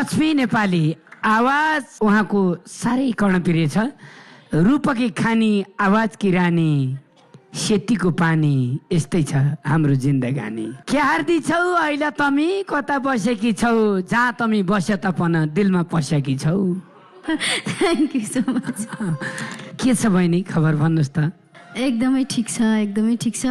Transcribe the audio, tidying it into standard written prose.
लक्ष्मी नेपाली आवाज उहाँको साह्रै कर्णप्रिय छ। रूपकी खानी आवाजकी रानी सेतीको पानी यस्तै छ हाम्रो जिन्दगानी। के हार्दी छौ अहिले तमी कता बसेकी छौ जहाँ तमी बस्यो तपन दिलमा पसेकी छौ। Thank you so much. के छ बहिनी खबर भन्नुहोस् त। एकदमै ठिक छ एकदमै ठिक छ।